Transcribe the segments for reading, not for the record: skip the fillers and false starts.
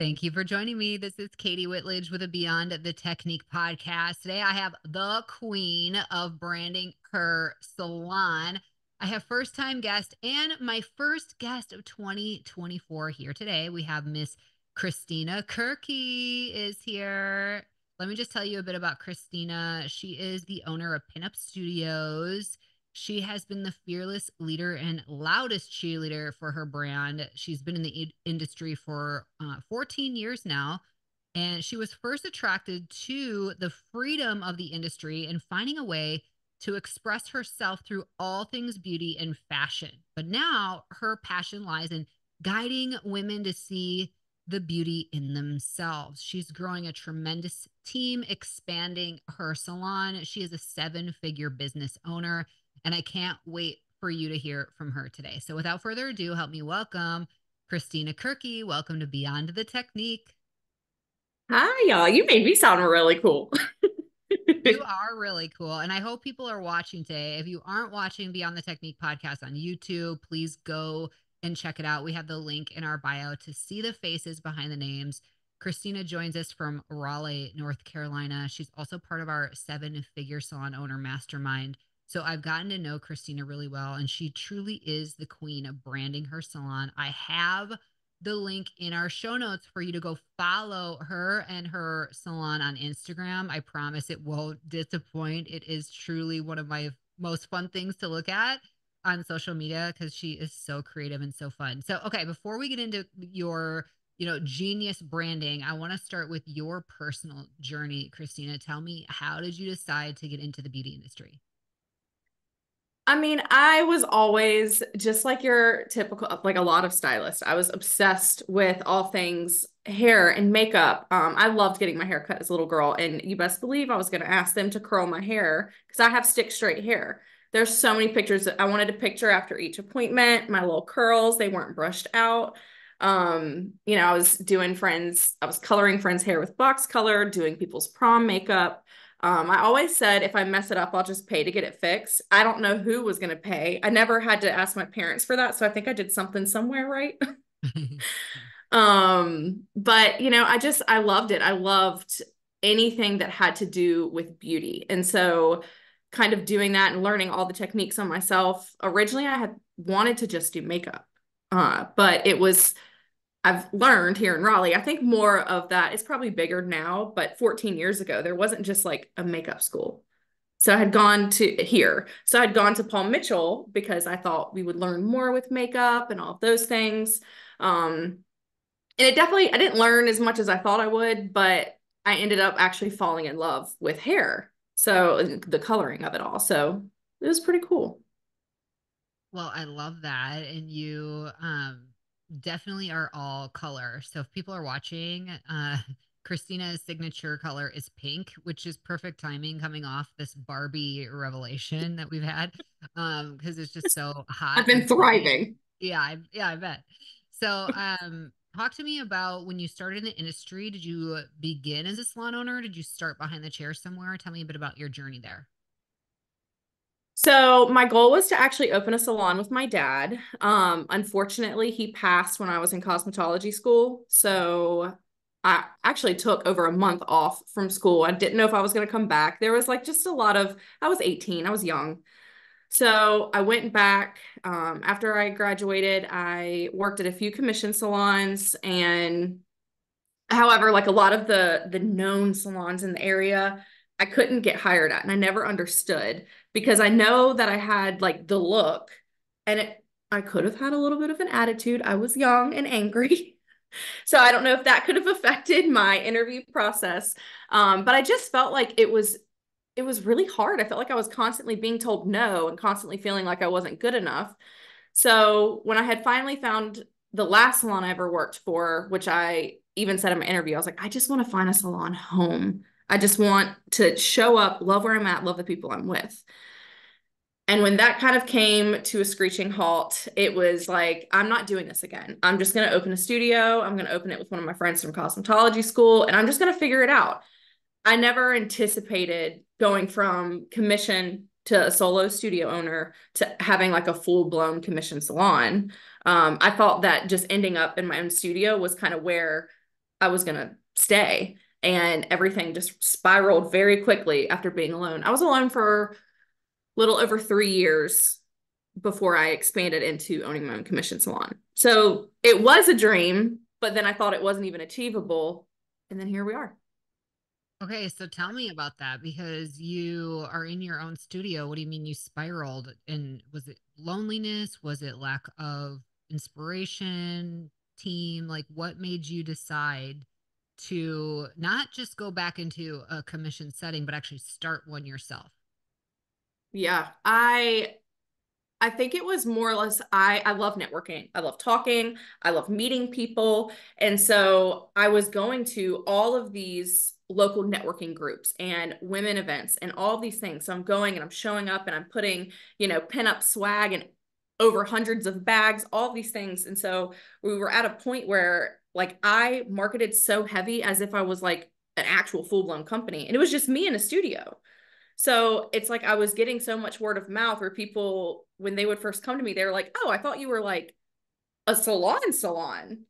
Thank you for joining me. This is Katie Whitledge with a Beyond the Technique podcast. Today I have the queen of branding her salon. I have first-time guest and my first guest of 2024 here today. We have Miss Christina Kirky is here. Let me just tell you a bit about Christina. She is the owner of PINUP Studios. She has been the fearless leader and loudest cheerleader for her brand. She's been in the industry for 14 years now. And she was first attracted to the freedom of the industry and finding a way to express herself through all things beauty and fashion. But now her passion lies in guiding women to see the beauty in themselves. She's growing a tremendous team, expanding her salon. She is a 7-figure business owner. And I can't wait for you to hear from her today. So without further ado, help me welcome Christina Kirky. Welcome to Beyond the Technique. Hi, y'all. You made me sound really cool. You are really cool. And I hope people are watching today. If you aren't watching Beyond the Technique podcast on YouTube, please go and check it out. We have the link in our bio to see the faces behind the names. Christina joins us from Raleigh, North Carolina. She's also part of our 7-figure salon owner mastermind. So I've gotten to know Christina really well, and she truly is the queen of branding her salon. I have the link in our show notes for you to go follow her and her salon on Instagram. I promise it won't disappoint. It is truly one of my most fun things to look at on social media because she is so creative and so fun. So, okay, before we get into your genius branding, I want to start with your personal journey. Christina, tell me, how did you decide to get into the beauty industry? I mean, I was always just like your typical, like a lot of stylists. I was obsessed with all things hair and makeup. I loved getting my hair cut as a little girl, and you best believe I was going to ask them to curl my hair because I have stick straight hair. There's so many pictures that I wanted to picture after each appointment. My little curls, they weren't brushed out. I was coloring friends' hair with box color, doing people's prom makeup. I always said if I mess it up, I'll just pay to get it fixed. I don't know who was going to pay. I never had to ask my parents for that, so I think I did something somewhere right. But I loved it. I loved anything that had to do with beauty. And so kind of doing that and learning all the techniques on myself. Originally, I had wanted to just do makeup. But I've learned here in Raleigh, I think more of that is probably bigger now, but 14 years ago, there wasn't just like a makeup school. So I had gone to here. So I'd gone to Paul Mitchell because I thought we would learn more with makeup and all of those things. And I didn't learn as much as I thought I would, but I ended up actually falling in love with hair. So the coloring of it all. So it was pretty cool. Well, I love that. And you definitely are all color. So if people are watching, Christina's signature color is pink, which is perfect timing coming off this Barbie revelation that we've had. Because it's just so hot I've and been pretty. thriving. Yeah, I bet. So talk to me about when you started in the industry. Did you begin as a salon owner? Did you start behind the chair somewhere? Tell me a bit about your journey there. So my goal was to actually open a salon with my dad. Unfortunately, he passed when I was in cosmetology school. So I actually took over a month off from school. I didn't know if I was going to come back. There was like just a lot of, I was 18, I was young. So I went back. After I graduated, I worked at a few commission salons, and however, like a lot of the known salons in the area, I couldn't get hired at, and I never understood because I know that I had like the look, and I could have had a little bit of an attitude. I was young and angry. So I don't know if that could have affected my interview process. But I just felt like it was really hard. I felt like I was constantly being told no and constantly feeling like I wasn't good enough. So when I had finally found the last salon I ever worked for, which I even said in my interview, I was like, I just want to find a salon home. I just want to show up, love where I'm at, love the people I'm with. And when that kind of came to a screeching halt, it was like, I'm not doing this again. I'm just going to open a studio. I'm going to open it with one of my friends from cosmetology school, and I'm just going to figure it out. I never anticipated going from commission to a solo studio owner to having like a full-blown commission salon. I thought that just ending up in my own studio was kind of where I was going to stay. And everything just spiraled very quickly after being alone. I was alone for a little over 3 years before I expanded into owning my own commission salon. So it was a dream, but then I thought it wasn't even achievable. And then here we are. Okay, so tell me about that because you are in your own studio. What do you mean you spiraled? And was it loneliness? Was it lack of inspiration, team? Like, what made you decide to not just go back into a commission setting, but actually start one yourself? Yeah, I think it was more or less I love networking. I love talking. I love meeting people. And so I was going to all of these local networking groups and women events and all these things. So I'm going and I'm showing up and I'm putting, pinup swag and over hundreds of bags, all these things. And so we were at a point where like I marketed so heavy as if I was like an actual full-blown company. And it was just me in a studio. So it's like I was getting so much word of mouth where people, when they would first come to me, they were like, oh, I thought you were like a salon.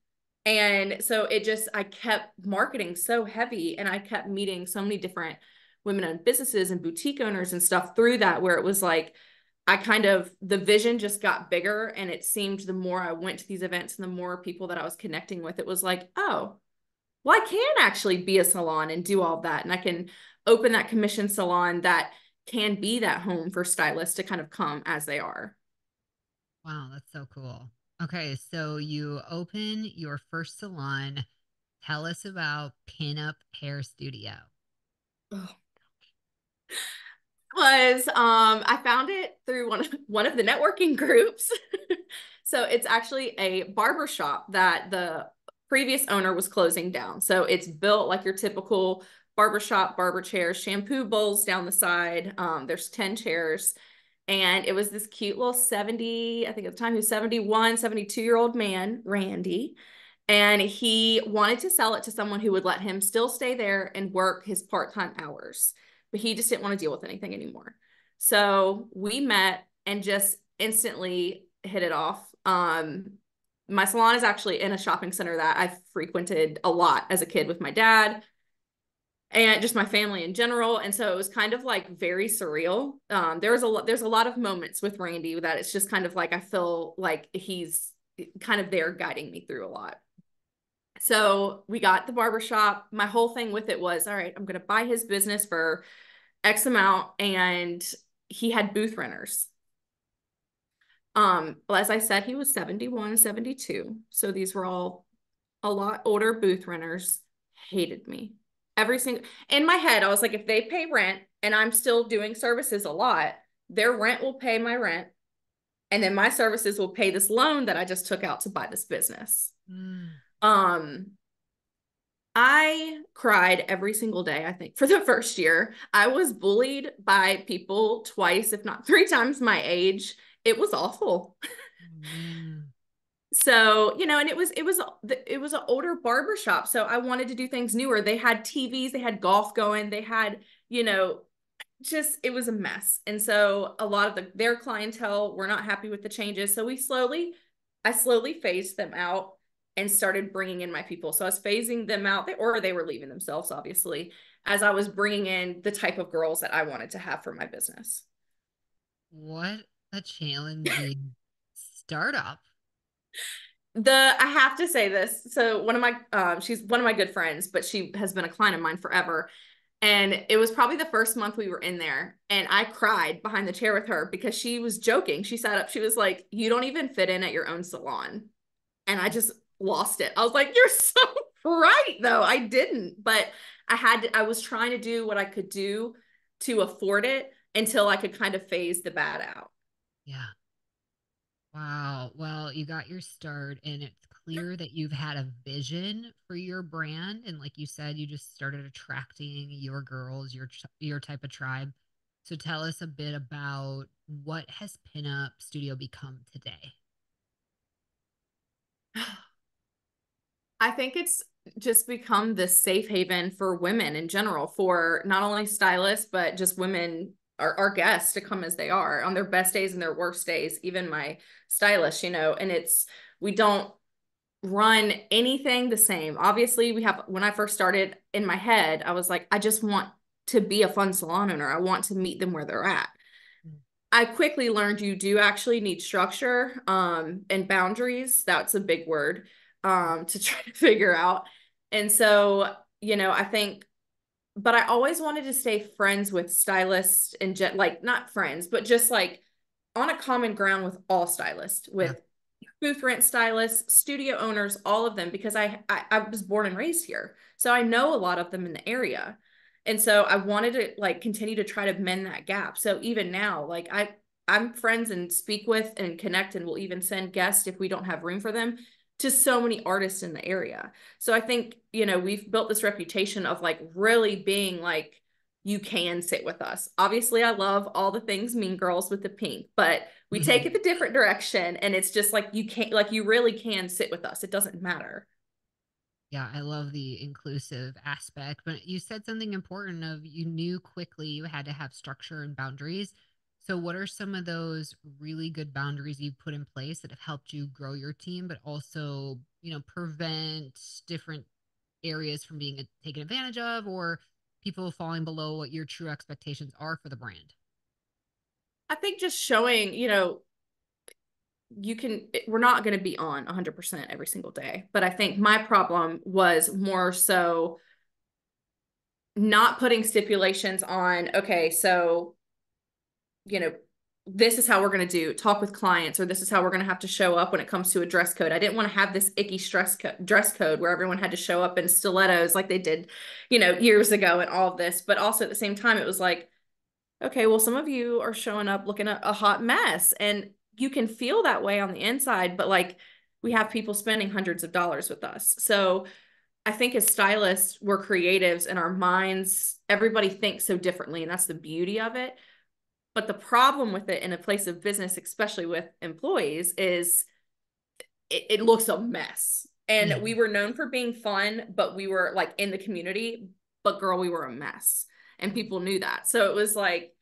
And so I kept marketing so heavy and I kept meeting so many different women-owned businesses and boutique owners and stuff through that, where it was like, the vision just got bigger. And it seemed the more I went to these events and the more people that I was connecting with, it was like, oh, well, I can actually be a salon and do all that. And I can open that commission salon that can be that home for stylists to kind of come as they are. Wow, that's so cool. Okay, so you open your first salon. Tell us about Pinup Hair Studio. Oh. I found it through one of the networking groups. So it's actually a barber shop that the previous owner was closing down. So it's built like your typical barbershop, barber chairs, shampoo bowls down the side. There's 10 chairs. And it was this cute little 70, I think at the time he was 71, 72-year-old man, Randy. And he wanted to sell it to someone who would let him still stay there and work his part-time hours. But he just didn't want to deal with anything anymore. So we met and just instantly hit it off. My salon is actually in a shopping center that I frequented a lot as a kid with my dad and just my family in general. And so it was kind of like very surreal. There's a lot of moments with Randy that it's just kind of like I feel like he's kind of there guiding me through a lot. So we got the barbershop. My whole thing with it was, all right, I'm going to buy his business for X amount. And he had booth renters. As I said, he was 71, 72. So these were all a lot older booth renters. Hated me. In my head, I was like, if they pay rent and I'm still doing services a lot, their rent will pay my rent. And then my services will pay this loan that I just took out to buy this business. I cried every single day, I think, for the first year. I was bullied by people twice, if not three times my age. It was awful. Oh, man. So, and it was an older barber shop. So I wanted to do things newer. They had TVs, they had golf going, they had, just it was a mess. And so a lot of their clientele were not happy with the changes. So I slowly phased them out and started bringing in my people. So I was phasing them out, or they were leaving themselves, obviously, as I was bringing in the type of girls that I wanted to have for my business. What a challenging startup. I have to say this. So she's one of my good friends, but she has been a client of mine forever. And it was probably the first month we were in there. And I cried behind the chair with her because she was joking. She sat up, she was like, you don't even fit in at your own salon. And I just lost it. I was like, you're so right, though. I didn't, but I was trying to do what I could do to afford it until I could kind of phase the bad out. Yeah. Wow. Well, you got your start, and it's clear that you've had a vision for your brand. And like you said, you just started attracting your girls, your type of tribe. So tell us a bit about what has Pinup Studio become today. I think it's just become this safe haven for women in general, for not only stylists, but just women, our guests, to come as they are on their best days and their worst days, even my stylist, and we don't run anything the same. Obviously, when I first started in my head, I was like, I just want to be a fun salon owner. I want to meet them where they're at. I quickly learned you do actually need structure and boundaries. That's a big word to try to figure out. And so, I think, but I always wanted to stay friends with stylists and like not friends, but just like on a common ground with all stylists, Yeah. with booth rent stylists, studio owners, all of them, because I was born and raised here. So I know a lot of them in the area. And so I wanted to like continue to try to mend that gap. So even now, like I'm friends and speak with and connect and will even send guests if we don't have room for them to so many artists in the area. So I think, we've built this reputation of like really being like, you can sit with us. Obviously, I love all the things Mean Girls with the pink, but we take it the different direction. And it's just like, you can't, like, you really can sit with us. It doesn't matter. Yeah, I love the inclusive aspect, but you said something important of you knew quickly you had to have structure and boundaries. So what are some of those really good boundaries you've put in place that have helped you grow your team, but also, prevent different areas from being taken advantage of or people falling below what your true expectations are for the brand? I think just showing, we're not going to be on 100% every single day. But I think my problem was more so not putting stipulations on, okay, so, you know, this is how we're going to talk with clients, or this is how we're going to have to show up when it comes to a dress code. I didn't want to have this icky dress code where everyone had to show up in stilettos like they did, years ago and all of this. But also at the same time, it was like, okay, well, some of you are showing up looking a hot mess, and you can feel that way on the inside, but like we have people spending hundreds of dollars with us. So I think as stylists, we're creatives and our minds, everybody thinks so differently, and that's the beauty of it. But the problem with it in a place of business, especially with employees, is it looks a mess. And we were known for being fun, but we were like in the community, but girl, we were a mess. And people knew that. So it was like,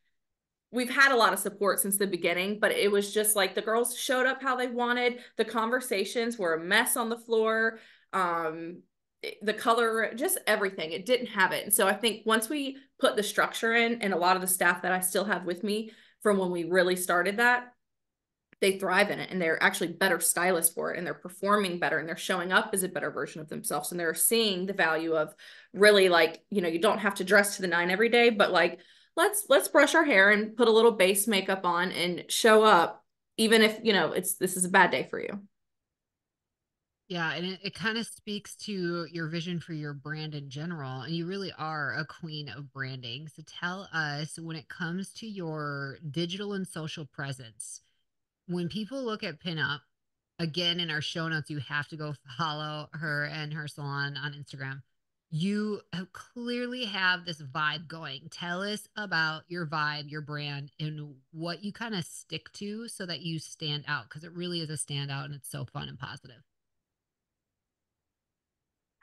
we've had a lot of support since the beginning, but it was just like the girls showed up how they wanted. The conversations were a mess on the floor. The color, just everything. It didn't have it. And so I think once we put the structure in, and a lot of the staff that I still have with me from when we really started that, they thrive in it, and they're actually better stylists for it, and they're performing better, and they're showing up as a better version of themselves, and they're seeing the value of really, like, you don't have to dress to the nine every day, but like let's brush our hair and put a little base makeup on and show up, even if this is a bad day for you. Yeah, and it kind of speaks to your vision for your brand in general. And you really are a queen of branding. So tell us, when it comes to your digital and social presence, when people look at PINUP, again, in our show notes, you have to go follow her and her salon on Instagram. You clearly have this vibe going. Tell us about your vibe, your brand, and what you kind of stick to so that you stand out, because it really is a standout and it's so fun and positive.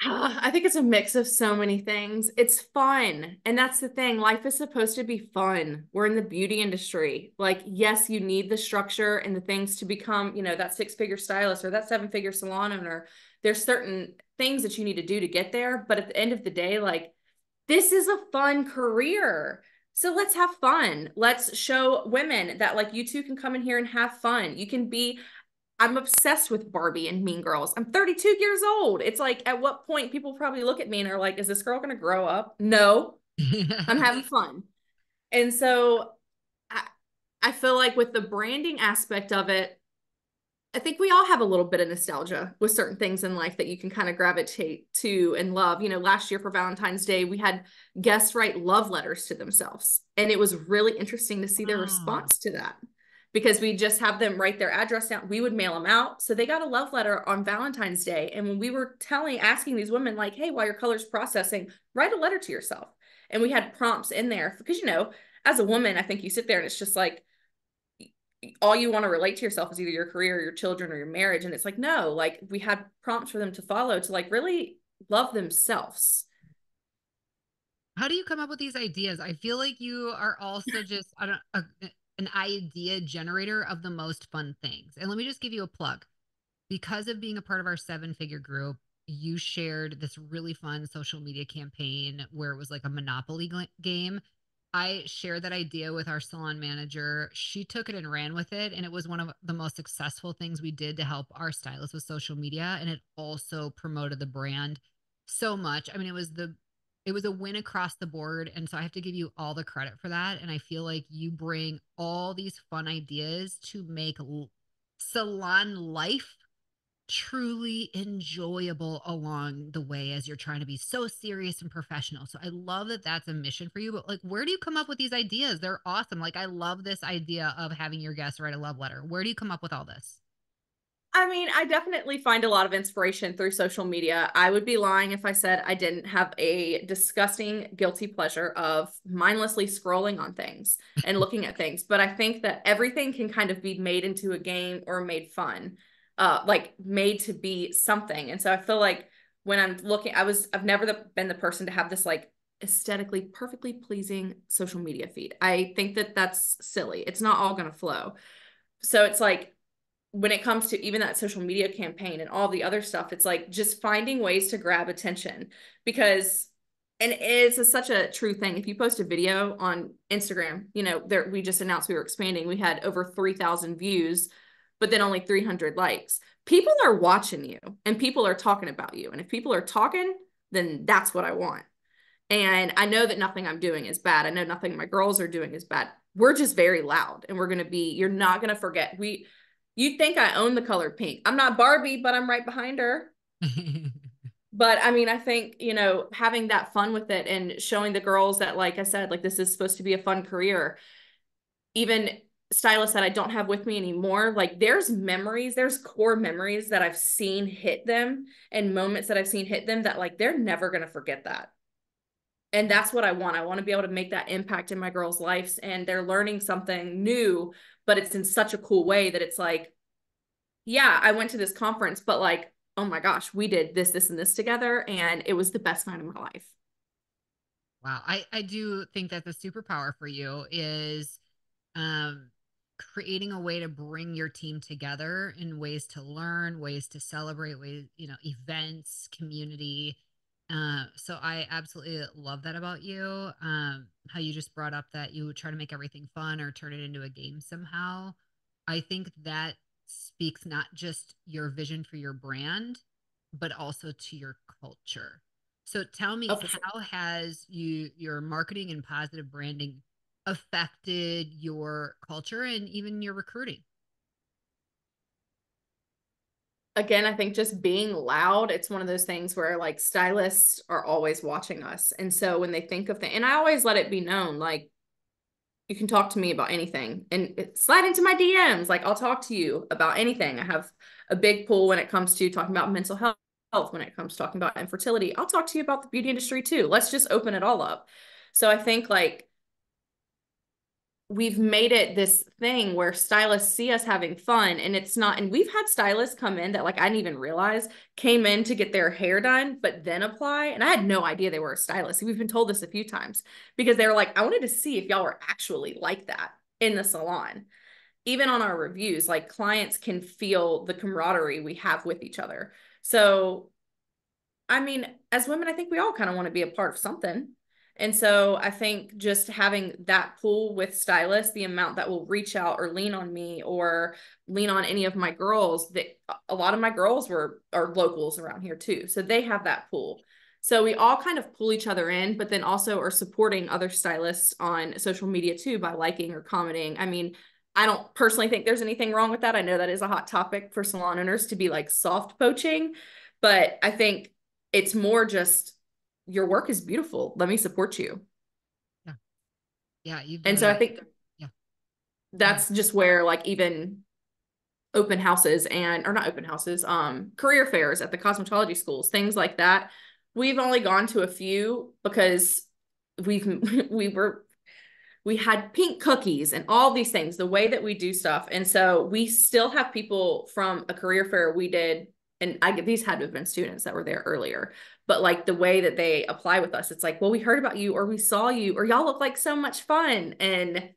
I think it's a mix of so many things. It's fun. And that's the thing. Life is supposed to be fun. We're in the beauty industry. Like, yes, you need the structure and the things to become, that six-figure stylist or that seven-figure salon owner. There's certain things that you need to do to get there. But at the end of the day, like, this is a fun career. So let's have fun. Let's show women that like you two can come in here and have fun. You can be I'm obsessed with Barbie and Mean Girls. I'm 32 years old. It's like, at what point people probably look at me and are like, is this girl going to grow up? No, I'm having fun. And so I, I feel like with the branding aspect of it, I think we all have a little bit of nostalgia with certain things in life that you can kind of gravitate to and love. Last year for Valentine's Day, we had guests write love letters to themselves. And it was really interesting to see their Wow. response to that, because we just have them write their address down. We would mail them out. So they got a love letter on Valentine's Day. And when we were asking these women, like, hey, while your color's processing, write a letter to yourself. And we had prompts in there because, as a woman, I think you sit there and it's just like, all you want to relate to yourself is either your career or your children or your marriage. And it's like, no, like we had prompts for them to follow to like really love themselves. How do you come up with these ideas? I feel like you are also just I don't, an idea generator of the most fun things. And let me just give you a plug. because of being a part of our 7-figure group, you shared this really fun social media campaign where it was like a Monopoly game. I shared that idea with our salon manager. She took it and ran with it. And it was one of the most successful things we did to help our stylists with social media. And it also promoted the brand so much. I mean, it was a win across the board. And so I have to give you all the credit for that. And I feel like you bring all these fun ideas to make salon life truly enjoyable along the way as you're trying to be so serious and professional. So I love that that's a mission for you. But like, where do you come up with these ideas? They're awesome. Like, I love this idea of having your guests write a love letter. Where do you come up with all this? I mean, I definitely find a lot of inspiration through social media. I would be lying if I said I didn't have a disgusting guilty pleasure of mindlessly scrolling on things and looking at things. But I think that everything can kind of be made into a game or made fun, like made to be something. And so I feel like when I'm looking, I've never been the person to have this like aesthetically perfectly pleasing social media feed. I think that that's silly. It's not all going to flow. So it's like, when it comes to even that social media campaign and all the other stuff, it's like just finding ways to grab attention because, and it's such a true thing. If you post a video on Instagram, you know, there, we just announced we were expanding. We had over 3,000 views, but then only 300 likes. People are watching you and people are talking about you. And if people are talking, then that's what I want. And I know that nothing I'm doing is bad. I know nothing my girls are doing is bad. We're just very loud and we're going to be, you're not going to forget. You think I own the color pink. I'm not Barbie, but I'm right behind her. But I mean, I think, you know, having that fun with it and showing the girls that, like I said, like this is supposed to be a fun career. Even stylists that I don't have with me anymore, like there's memories, there's core memories that I've seen hit them and moments that I've seen hit them that like they're never going to forget that. And that's what I want. I want to be able to make that impact in my girls' lives and they're learning something new, but it's in such a cool way that it's like, yeah, I went to this conference, but like, oh my gosh, we did this, this, and this together. And it was the best night of my life. Wow. I do think that the superpower for you is um, creating a way to bring your team together in ways to learn, ways to celebrate, ways, you know, events, community. So I absolutely love that about you. How you just brought up that you would try to make everything fun or turn it into a game somehow. I think that speaks not just your vision for your brand, but also to your culture. So tell Oh, me, for sure. how has your marketing and positive branding affected your culture and even your recruiting? Again, I think just being loud, it's one of those things where like stylists are always watching us. And so when they think of things, and I always let it be known, like, you can talk to me about anything and slide into my DMs. Like, I'll talk to you about anything. I have a big pull when it comes to talking about mental health, when it comes to talking about infertility. I'll talk to you about the beauty industry too. Let's just open it all up. So I think like we've made it this thing where stylists see us having fun and it's not, and we've had stylists come in that like I didn't even realize came in to get their hair done but then apply, and I had no idea they were a stylist. We've been told this a few times because they were like, I wanted to see if y'all were actually like that in the salon. Even on our reviews, like clients can feel the camaraderie we have with each other. So I mean, as women, I think we all kind of want to be a part of something. And so I think just having that pool with stylists, the amount that will reach out or lean on me or lean on any of my girls, that a lot of my girls are locals around here too. So they have that pool. So we all kind of pull each other in, but then also are supporting other stylists on social media too by liking or commenting. I mean, I don't personally think there's anything wrong with that. I know that is a hot topic for salon owners to be like soft poaching, but I think it's more just your work is beautiful. Let me support you. Yeah. Yeah. You've And done so I a, think yeah. Go ahead. that's just where like even open houses and or not open houses, career fairs at the cosmetology schools, things like that. We've only gone to a few because we've we were we had pink cookies and all these things, the way that we do stuff. And so we still have people from a career fair we did, and these had to have been students that were there earlier, but like the way that they apply with us, it's like, well, we heard about you or we saw you or y'all look like so much fun. And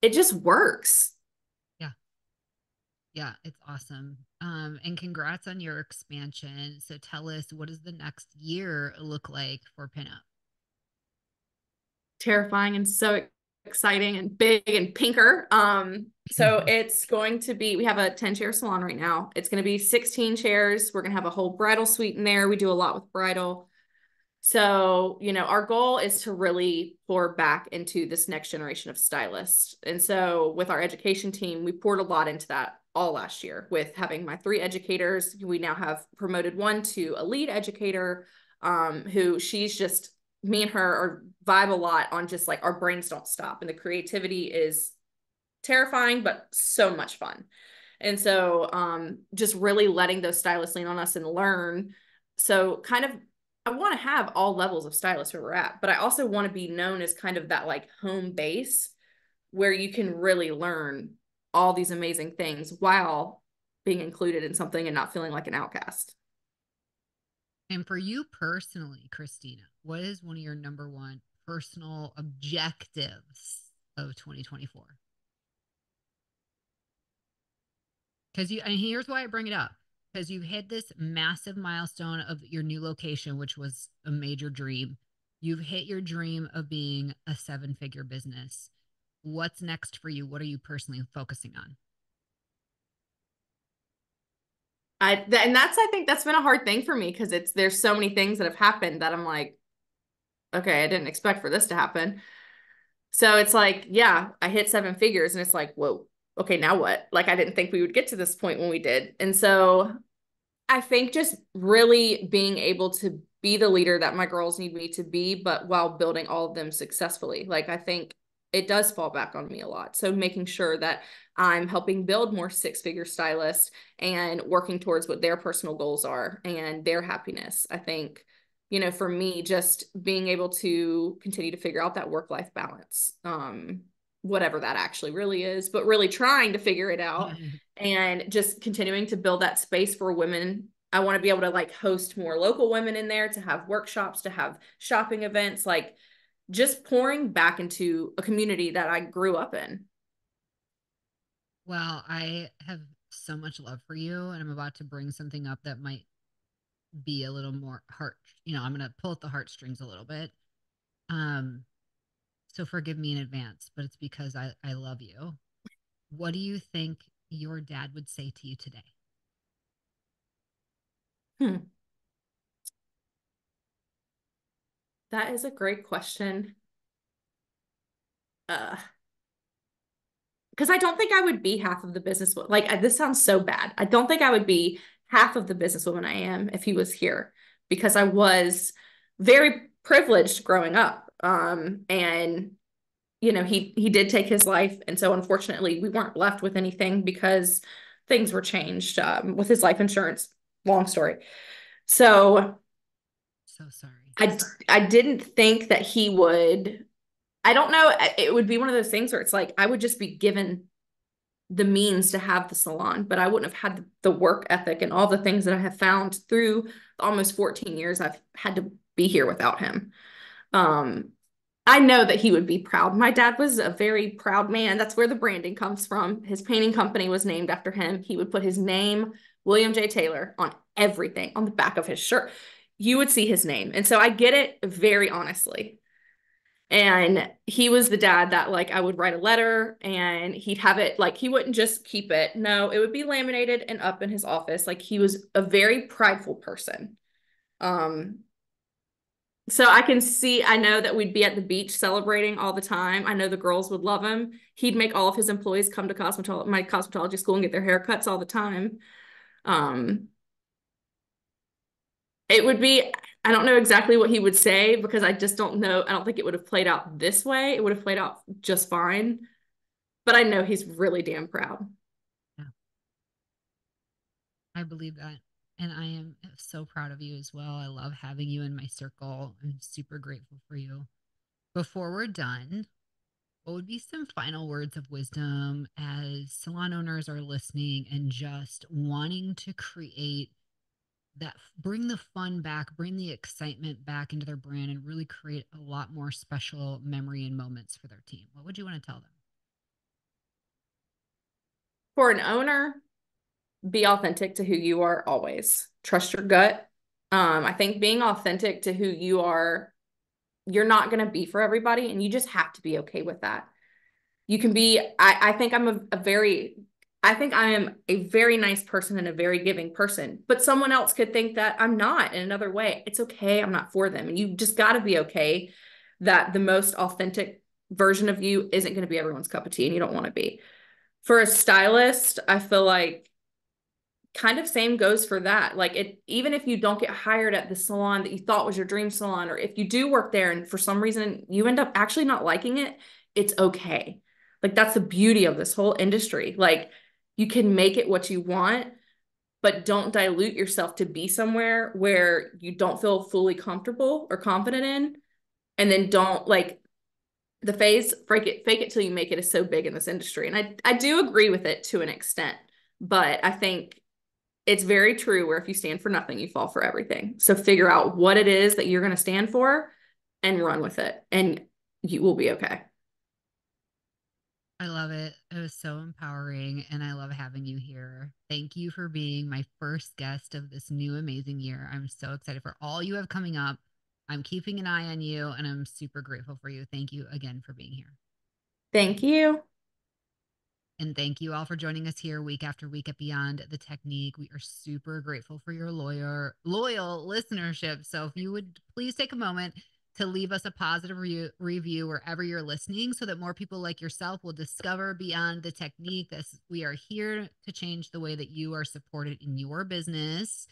it just works. Yeah. Yeah, it's awesome. And congrats on your expansion. So tell us, what does the next year look like for PINUP? Terrifying and so exciting and big and pinker. So it's going to be, we have a 10-chair salon right now. It's going to be 16 chairs. We're going to have a whole bridal suite in there. We do a lot with bridal. So, our goal is to really pour back into this next generation of stylists. And so with our education team, we poured a lot into that all last year with having my 3 educators. We now have promoted one to a lead educator, who she's just, me and her are vibe a lot on just like our brains don't stop. And the creativity is terrifying, but so much fun. And so just really letting those stylists lean on us and learn. So kind of, I want to have all levels of stylists where we're at, but I also want to be known as kind of that like home base where you can really learn all these amazing things while being included in something and not feeling like an outcast. And for you personally, Christina, what is one of your number one personal objectives of 2024? Because and here's why I bring it up. Because you've hit this massive milestone of your new location, which was a major dream. You've hit your dream of being a 7-figure business. What's next for you? What are you personally focusing on? And that's, I think that's been a hard thing for me because there's so many things that have happened that I'm like, okay, I didn't expect for this to happen. So it's like, yeah, I hit 7 figures and it's like, whoa, okay, now what? Like, I didn't think we would get to this point when we did. And so I think just really being able to be the leader that my girls need me to be, but while building all of them successfully. Like, I think it does fall back on me a lot. So making sure that I'm helping build more 6-figure stylists and working towards what their personal goals are and their happiness. I think, for me, just being able to continue to figure out that work-life balance, whatever that actually really is, but really trying to figure it out and just continuing to build that space for women. I want to be able to like host more local women in there, to have workshops, to have shopping events, like just pouring back into a community that I grew up in. Well, I have so much love for you, and I'm about to bring something up that might be a little more heart, I'm going to pull at the heartstrings a little bit. Um, so forgive me in advance, but it's because I love you. What do you think your dad would say to you today? Hmm. That is a great question. Because I don't think I would be half of the business. Like, this sounds so bad. I don't think I would be half of the businesswoman I am if he was here, because I was very privileged growing up. And he did take his life, and so unfortunately we weren't left with anything because things were changed with his life insurance. Long story. So So sorry. I didn't think that he would. I don't know. It would be one of those things where it's like I would just be given the means to have the salon, but I wouldn't have had the work ethic and all the things that I have found through almost 14 years I've had to be here without him. Um, I know that he would be proud. My dad was a very proud man. That's where the branding comes from. His painting company was named after him. He would put his name, William J. Taylor, on everything, on the back of his shirt. You would see his name. And so I get it very honestly. And he was the dad that like I would write a letter and he'd have it, like he wouldn't just keep it. No, it would be laminated and up in his office. Like, he was a very prideful person. Um, so I know that we'd be at the beach celebrating all the time. I know the girls would love him. He'd make all of his employees come to my cosmetology school and get their haircuts all the time. Um, it would be, I don't know exactly what he would say because I just don't know. I don't think it would have played out this way. It would have played out just fine. But I know he's really damn proud. Yeah, I believe that. And I am so proud of you as well. I love having you in my circle. I'm super grateful for you. Before we're done, what would be some final words of wisdom as salon owners are listening and just wanting to create that, bring the fun back, bring the excitement back into their brand, and really create a lot more special memory and moments for their team? What would you want to tell them? For an owner, be authentic to who you are always. Trust your gut. I think being authentic to who you are, you're not going to be for everybody, and you just have to be okay with that. You can be, I think I think I am a very nice person and a very giving person, but someone else could think that I'm not in another way. It's okay. I'm not for them. And you just got to be okay that the most authentic version of you isn't going to be everyone's cup of tea and you don't want to be. For a stylist, I feel like kind of same goes for that. Like it, even if you don't get hired at the salon that you thought was your dream salon, or if you do work there and for some reason you end up actually not liking it, it's okay. Like that's the beauty of this whole industry. Like you can make it what you want, but don't dilute yourself to be somewhere where you don't feel fully comfortable or confident in. And then don't like the phase fake it till you make it is so big in this industry. And I do agree with it to an extent, but I think it's very true where if you stand for nothing, you fall for everything. So figure out what it is that you're going to stand for and run with it, and you will be okay. I love it. It was so empowering, and I love having you here. Thank you for being my first guest of this new amazing year. I'm so excited for all you have coming up. I'm keeping an eye on you, and I'm super grateful for you. Thank you again for being here. Thank you. And thank you all for joining us here week after week at Beyond the Technique. We are super grateful for your loyal listenership. So if you would please take a moment to leave us a positive review wherever you're listening so that more people like yourself will discover Beyond the Technique. We are here to change the way that you are supported in your business.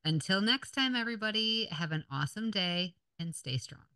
Until next time, everybody, have an awesome day and stay strong.